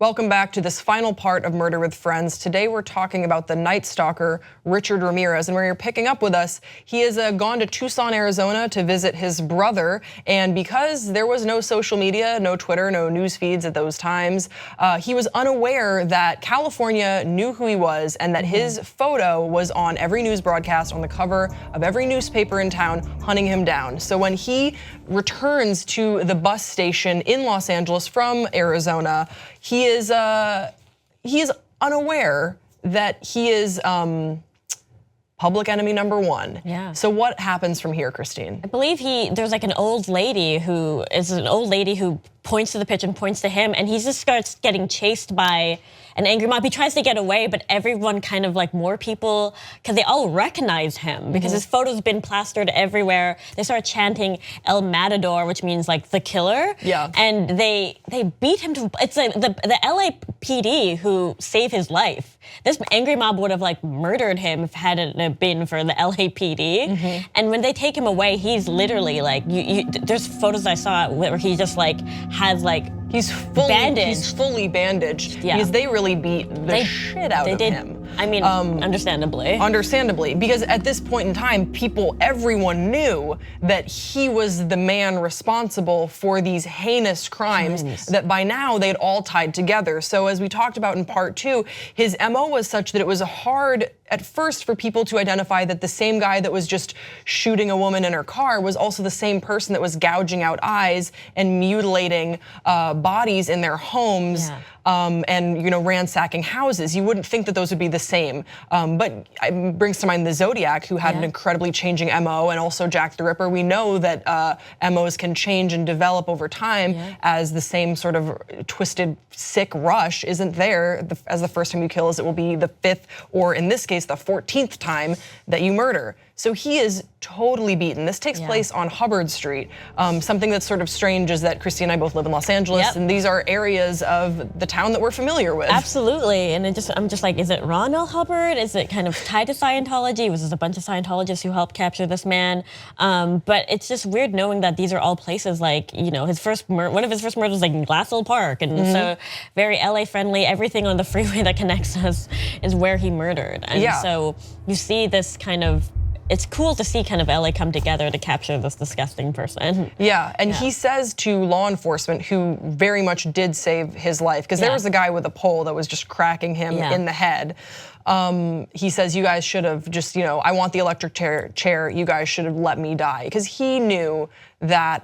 Welcome back to this final part of Murder with Friends. Today we're talking about the Night Stalker, Richard Ramirez, and where you're picking up with us, he has gone to Tucson, Arizona to visit his brother, and because there was no social media, no Twitter, no news feeds at those times, he was unaware that California knew who he was and that his photo was on every news broadcast, on the cover of every newspaper in town, hunting him down. So when he returns to the bus station in Los Angeles from Arizona, he is unaware that he is public enemy number one. Yeah. So what happens from here, Christine? I believe there's like an old lady who points to the pitch and points to him, and he just starts getting chased by an angry mob. He tries to get away, but everyone kind of like more people, because they all recognize him because his photo's been plastered everywhere. They start chanting El Matador, which means like the killer. Yeah. And they beat him to, it's like the LAPD who saved his life. This angry mob would have like murdered him if it hadn't been for the LAPD. And when they take him away, he's literally like, there's photos I saw where he just like has like, He's fully bandaged because they really beat the shit out of him. I mean, understandably. Understandably, because at this point in time, everyone knew that he was the man responsible for these heinous crimes that by now they'd all tied together. So as we talked about in part 2, his MO was such that it was hard at first for people to identify that the same guy that was just shooting a woman in her car was also the same person that was gouging out eyes and mutilating bodies in their homes. And ransacking houses. You wouldn't think that those would be the same, but it brings to mind the Zodiac, who had an incredibly changing MO, and also Jack the Ripper. We know that MOs can change and develop over time as the same sort of twisted, sick rush isn't there as the first time you kill, as it will be the 5th, or in this case, the 14th time that you murder. So he is totally beaten. This takes place on Hubbard Street. Something that's sort of strange is that Christy and I both live in Los Angeles, and these are areas of the town that we're familiar with. Absolutely, and I'm just like, is it Ron L. Hubbard? Is it kind of tied to Scientology? Was this a bunch of Scientologists who helped capture this man? But it's just weird knowing that these are all places like, one of his first murders was like in Glassell Park, and so very LA friendly. Everything on the freeway that connects us is where he murdered, and so you see this kind of. It's cool to see kind of LA come together to capture this disgusting person. Yeah, and he says to law enforcement, who very much did save his life, because there was a guy with a pole that was just cracking him in the head. He says, you guys should have just, I want the electric chair, you guys should have let me die. Because he knew that,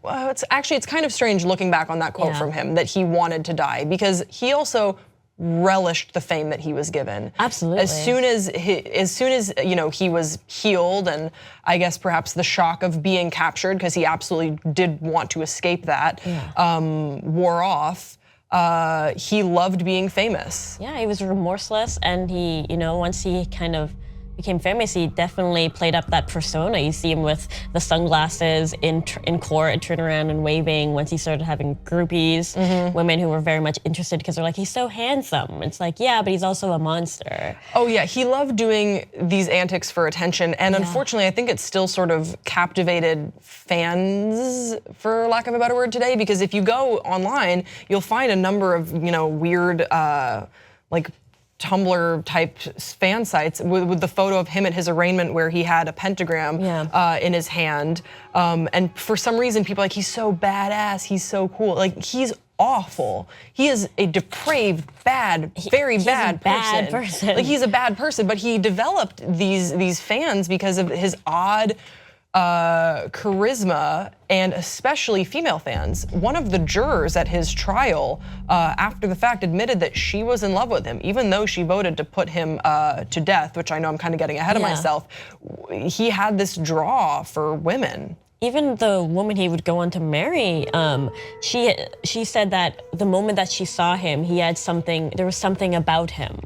it's kind of strange looking back on that quote from him, that he wanted to die, because he also relished the fame that he was given. Absolutely. As soon as he was healed, and I guess perhaps the shock of being captured, because he absolutely did want to escape that, wore off. He loved being famous. Yeah, he was remorseless, and he, once he kind of became famous, he definitely played up that persona. You see him with the sunglasses in court, turn around and waving. Once he started having groupies, women who were very much interested because they're like, he's so handsome. It's like, yeah, but he's also a monster. Oh yeah, he loved doing these antics for attention, and unfortunately, I think it still sort of captivated fans, for lack of a better word, today. Because if you go online, you'll find a number of weird, like Tumblr type fan sites with the photo of him at his arraignment where he had a pentagram in his hand. And for some reason, people are like, he's so badass, he's so cool. Like, he's awful. He is a depraved, very bad person. Like, he's a bad person, but he developed these fans because of his odd charisma, and especially female fans. One of the jurors at his trial, after the fact, admitted that she was in love with him, even though she voted to put him to death, which I know I'm kind of getting ahead of myself. He had this draw for women. Even the woman he would go on to marry, she said that the moment that she saw him, there was something about him.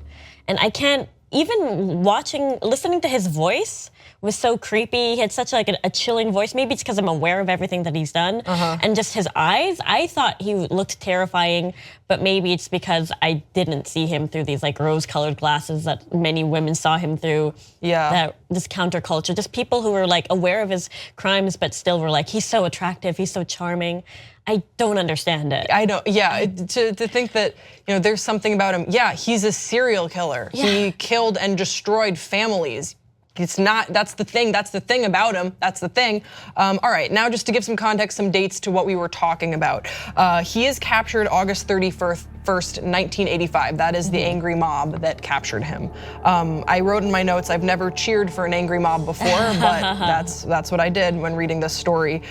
And I can't, even listening to his voice, was so creepy. He had such like a chilling voice. Maybe it's because I'm aware of everything that he's done. And just his eyes, I thought he looked terrifying, but maybe it's because I didn't see him through these like rose-colored glasses that many women saw him through. That this counterculture, just people who were like aware of his crimes, but still were like, he's so attractive, he's so charming. I don't understand it. I don't, to think that, there's something about him. Yeah, he's a serial killer. He killed and destroyed families. That's the thing about him, that's the thing. All right, now just to give some context, some dates to what we were talking about. He is captured August 31st, 1985. That is the angry mob that captured him. I wrote in my notes, I've never cheered for an angry mob before, but that's what I did when reading this story.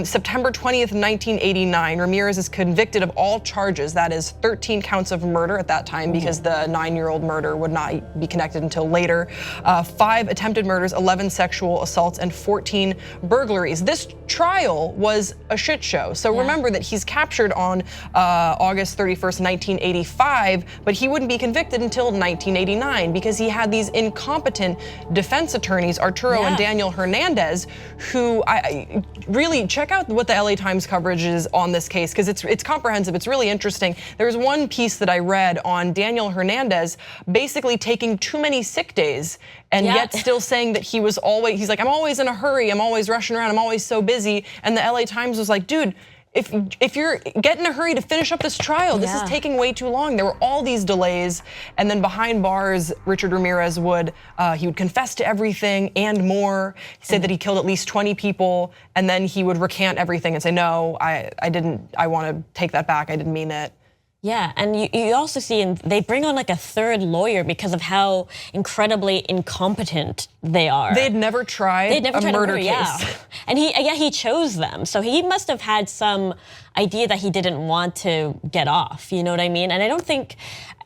September 20th, 1989, Ramirez is convicted of all charges. That is 13 counts of murder at that time, because the 9-year-old murder would not be connected until later. 5 attempted murders, 11 sexual assaults, and 14 burglaries. This trial was a shit show. So remember that he's captured on August 31st, 1985, but he wouldn't be convicted until 1989 because he had these incompetent defense attorneys, Arturo and Daniel Hernandez, who I really check out what the LA Times coverage is on this case, because it's comprehensive, it's really interesting. There was one piece that I read on Daniel Hernandez basically taking too many sick days and yet still saying that he's like, I'm always in a hurry, I'm always rushing around, I'm always so busy. And the LA Times was like, dude, if you're getting in a hurry to finish up this trial, this is taking way too long. There were all these delays, and then behind bars, Richard Ramirez would confess to everything and more. He said that he killed at least 20 people, and then he would recant everything and say, no, I didn't, I want to take that back, I didn't mean it. Yeah, and you also see, they bring on like a third lawyer because of how incredibly incompetent they are. They had never tried a murder case. And he chose them. So he must have had some idea that he didn't want to get off, you know what I mean? And I don't think,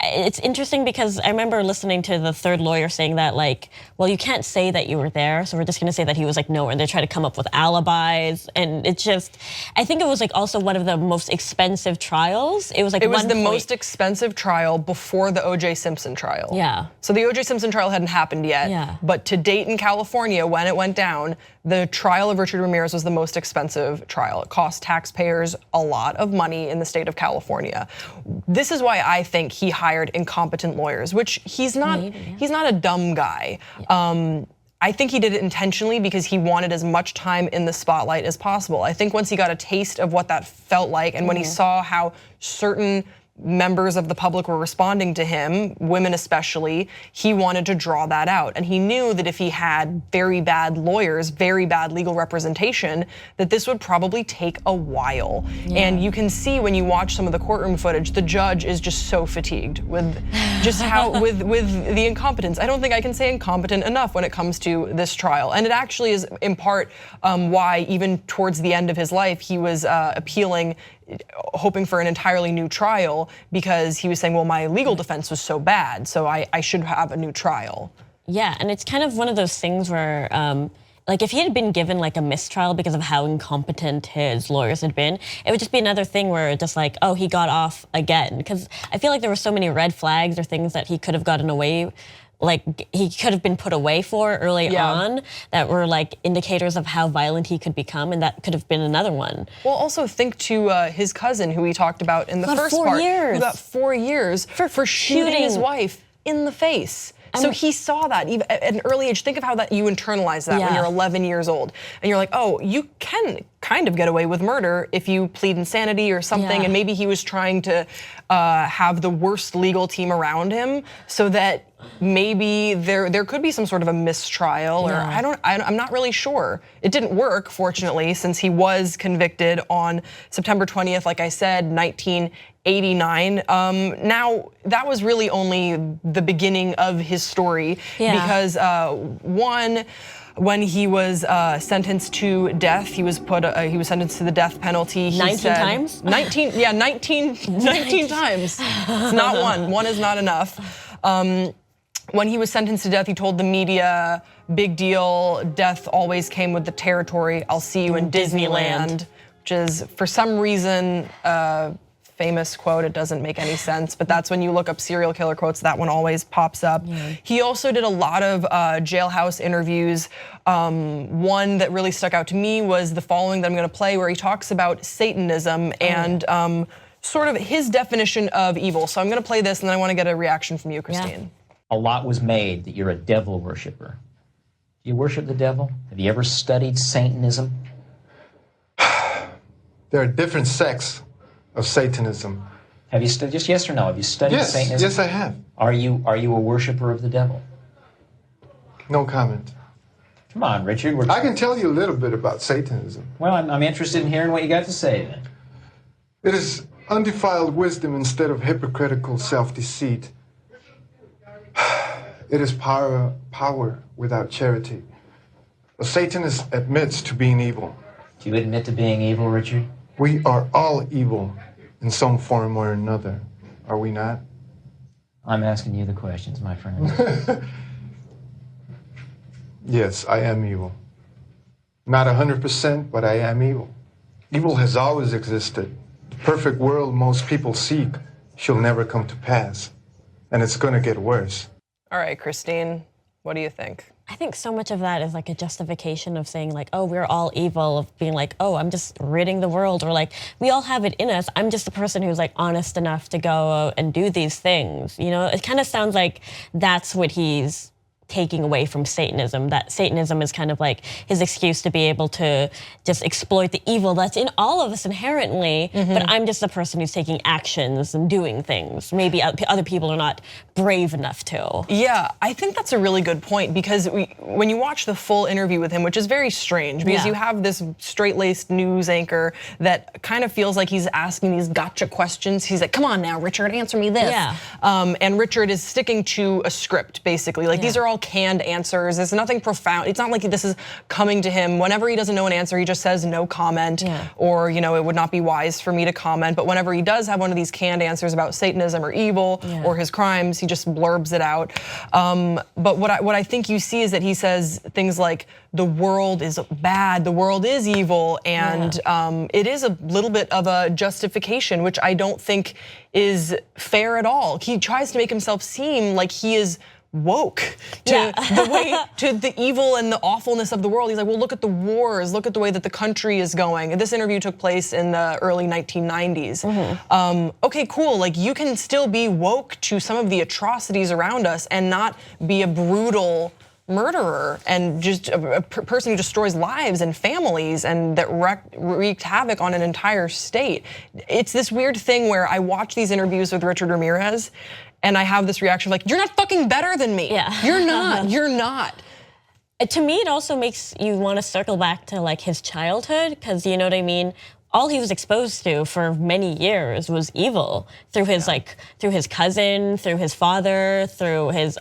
it's interesting because I remember listening to the third lawyer saying that like, well, you can't say that you were there, so we're just gonna say that he was like nowhere. And they try to come up with alibis, and it's just, I think it was like also one of the most expensive trials. It was like the most expensive trial before the O.J. Simpson trial. Yeah. So the O.J. Simpson trial hadn't happened yet, but to date in California, when it went down, the trial of Richard Ramirez was the most expensive trial. It cost taxpayers a lot of money in the state of California. This is why I think he hired incompetent lawyers, which he's not a dumb guy. I think he did it intentionally because he wanted as much time in the spotlight as possible. I think once he got a taste of what that felt like, and when he saw how certain members of the public were responding to him, women especially, he wanted to draw that out. And he knew that if he had very bad lawyers, very bad legal representation, that this would probably take a while. And you can see when you watch some of the courtroom footage, the judge is just so fatigued with just how, with the incompetence. I don't think I can say incompetent enough when it comes to this trial. And it actually is in part why even towards the end of his life, he was appealing, hoping for an entirely new trial, because he was saying, well, my legal defense was so bad, so I should have a new trial. Yeah, and it's kind of one of those things where, like if he had been given like a mistrial because of how incompetent his lawyers had been, it would just be another thing where just like, oh, he got off again. Because I feel like there were so many red flags or things that he could have gotten away, like he could have been put away for early on, that were like indicators of how violent he could become, and that could have been another one. Well, also think to his cousin, who we talked about in the first part, who got 4 years for shooting his wife in the face. So he saw that even at an early age. Think of how that you internalize that when you're 11 years old, and you're like, oh, you can kind of get away with murder if you plead insanity or something. And maybe he was trying to have the worst legal team around him, so that maybe there could be some sort of a mistrial, or I'm not really sure. It didn't work, fortunately, since he was convicted on September 20th, like I said, 1989. Now, that was really only the beginning of his story, because when he was sentenced to death, he was sentenced to the death penalty. 19 times? 19 times. It's not one. One is not enough. When he was sentenced to death, he told the media, big deal, death always came with the territory. I'll see you in Disneyland, which is, for some reason, famous quote. It doesn't make any sense, but that's when you look up serial killer quotes, that one always pops up. Yeah. He also did a lot of jailhouse interviews. One that really stuck out to me was the following that I'm gonna play, where he talks about Satanism and sort of his definition of evil. So I'm gonna play this and then I wanna get a reaction from you, Christine. A lot was made that you're a devil worshiper. Do you worship the devil? Have you ever studied Satanism? There are different sects of Satanism. Have you studied, just yes or no, have you studied Satanism? Yes, I have. Are you a worshiper of the devil? No comment. Come on, Richard. I can tell you a little bit about Satanism. Well, I'm interested in hearing what you got to say then. It is undefiled wisdom instead of hypocritical self-deceit. It is power without charity. A Satanist admits to being evil. Do you admit to being evil, Richard? We are all evil in some form or another, are we not? I'm asking you the questions, my friend. Yes, I am evil. Not 100%, but I am evil. Evil has always existed. The perfect world most people seek shall never come to pass, and it's gonna get worse. All right, Christine, what do you think? I think so much of that is like a justification of saying like, oh, we're all evil, of being like, oh, I'm just ridding the world, or like, we all have it in us. I'm just the person who's like honest enough to go and do these things. You know, it kind of sounds like that's what he's taking away from Satanism, that Satanism is kind of like his excuse to be able to just exploit the evil that's in all of us inherently, but I'm just the person who's taking actions and doing things. Maybe other people are not brave enough to. Yeah, I think that's a really good point, because when you watch the full interview with him, which is very strange, because you have this straight-laced news anchor that kind of feels like he's asking these gotcha questions. He's like, come on now, Richard, answer me this. Yeah. And Richard is sticking to a script, basically. Like, these are all canned answers. There's nothing profound. It's not like this is coming to him. Whenever he doesn't know an answer, he just says no comment, or it would not be wise for me to comment. But whenever he does have one of these canned answers about Satanism or evil or his crimes, he just blurbs it out. But what I think you see is that he says things like, the world is bad, the world is evil, and it is a little bit of a justification, which I don't think is fair at all. He tries to make himself seem like he is woke to the evil and the awfulness of the world. He's like, well, look at the wars, look at the way that the country is going. And this interview took place in the early 1990s. Okay, cool, like you can still be woke to some of the atrocities around us and not be a brutal murderer and just a person who destroys lives and families and that wreaked havoc on an entire state. It's this weird thing where I watch these interviews with Richard Ramirez and I have this reaction like, you're not fucking better than me. Yeah. You're not, you're not. To me, it also makes you want to circle back to like his childhood, because you know what I mean? All he was exposed to for many years was evil through his through his cousin, through his father, through his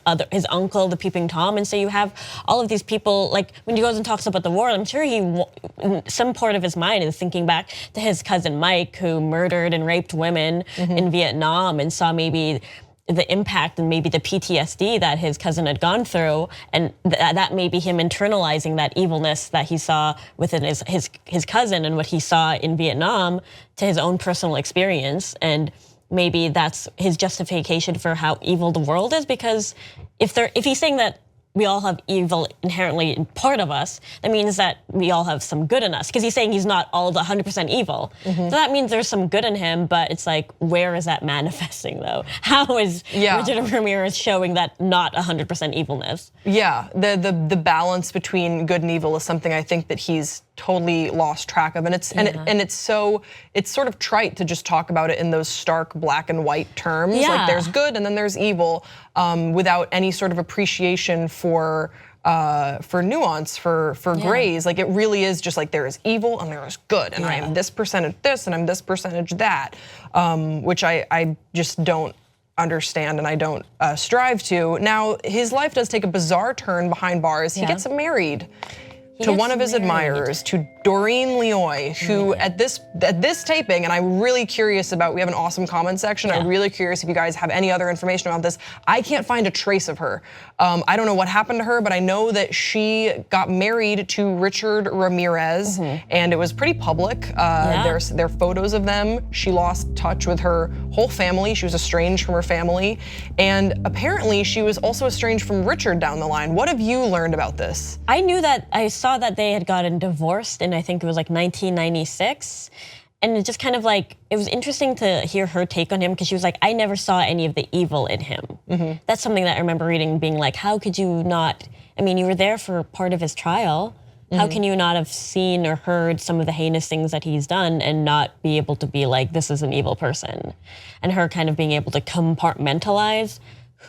uncle, the Peeping Tom. And so you have all of these people, like when he goes and talks about the war, I'm sure some part of his mind is thinking back to his cousin Mike, who murdered and raped women in Vietnam, and saw maybe the impact and maybe the PTSD that his cousin had gone through, and that may be him internalizing that evilness that he saw within his cousin and what he saw in Vietnam to his own personal experience. And maybe that's his justification for how evil the world is, because if he's saying that we all have evil inherently in part of us, that means that we all have some good in us. Because he's saying he's not all the 100% evil. So that means there's some good in him, but it's like, where is that manifesting though? How is Richard Ramirez showing that not 100% evilness? Yeah, the balance between good and evil is something I think that he's totally lost track of, and it's sort of trite to just talk about it in those stark black and white terms. Like there's good and then there's evil, without any sort of appreciation for nuance, for grays. Like it really is just like there is evil and there is good, and I am this percentage this and I'm this percentage that, which I just don't understand and I don't strive to. Now his life does take a bizarre turn behind bars. He gets married. to one of his admirers, to Doreen Leoy, who at this taping, and I'm really curious about, we have an awesome comment section. I'm really curious if you guys have any other information about this. I can't find a trace of her. I don't know what happened to her, but I know that she got married to Richard Ramirez, and it was pretty public. There are photos of them. She lost touch with her whole family. She was estranged from her family, and apparently she was also estranged from Richard down the line. What have you learned about this? I knew that, I saw that they had gotten divorced in, I think it was like 1996. And it just kind of like, it was interesting to hear her take on him, because she was like, I never saw any of the evil in him. That's something that I remember reading, being like, how could you not, I mean, you were there for part of his trial. How can you not have seen or heard some of the heinous things that he's done and not be able to be like, this is an evil person? And her kind of being able to compartmentalize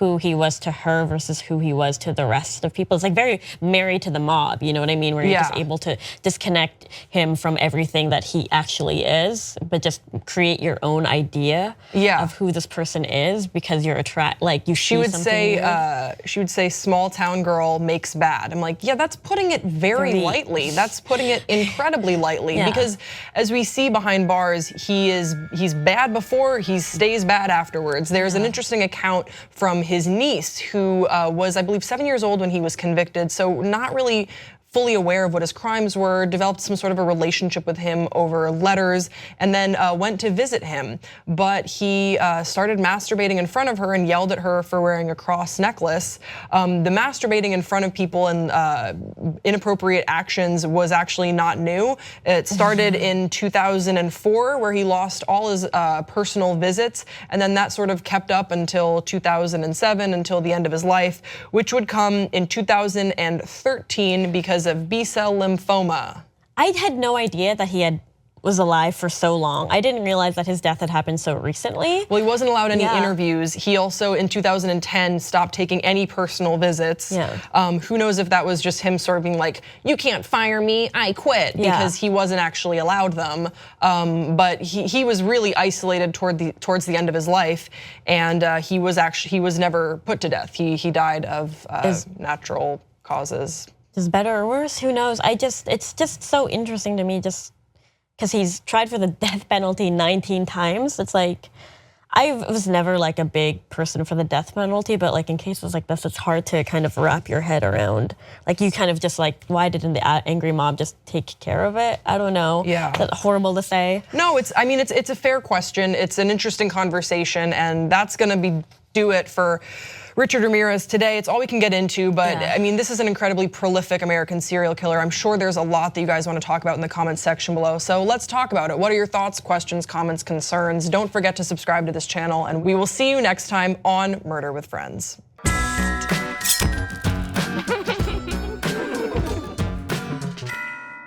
who he was to her versus who he was to the rest of people. It's like very Married to the Mob, you know what I mean? Where you're just able to disconnect him from everything that he actually is, but just create your own idea of who this person is, because you're like you she would say small town girl makes bad. I'm like, yeah, that's putting it very lightly. That's putting it incredibly lightly, because as we see behind bars, he's bad before, he stays bad afterwards. There's an interesting account from his niece, who was, I believe, 7 years old when he was convicted, so not really fully aware of what his crimes were, developed some sort of a relationship with him over letters, and then went to visit him. But he started masturbating in front of her and yelled at her for wearing a cross necklace. The masturbating in front of people and inappropriate actions was actually not new. It started in 2004, where he lost all his personal visits, and then that sort of kept up until 2007, until the end of his life, which would come in 2013 because of B-cell lymphoma. I had no idea that he was alive for so long. I didn't realize that his death had happened so recently. Well, he wasn't allowed any interviews. He also, in 2010, stopped taking any personal visits. Who knows if that was just him sort of being like, you can't fire me, I quit, because he wasn't actually allowed them. But he was really isolated towards the end of his life, and he was never put to death. He died of natural causes. Is better or worse? Who knows? It's just so interesting to me, just because he's tried for the death penalty 19 times. It's like, I was never like a big person for the death penalty, but like in cases like this, it's hard to kind of wrap your head around. Like you kind of just like, why didn't the angry mob just take care of it? I don't know. That's horrible to say. No, it's a fair question. It's an interesting conversation, and that's gonna do it for Richard Ramirez today. It's all we can get into, but I mean, this is an incredibly prolific American serial killer. I'm sure there's a lot that you guys want to talk about in the comments section below. So let's talk about it. What are your thoughts, questions, comments, concerns? Don't forget to subscribe to this channel, and we will see you next time on Murder with Friends.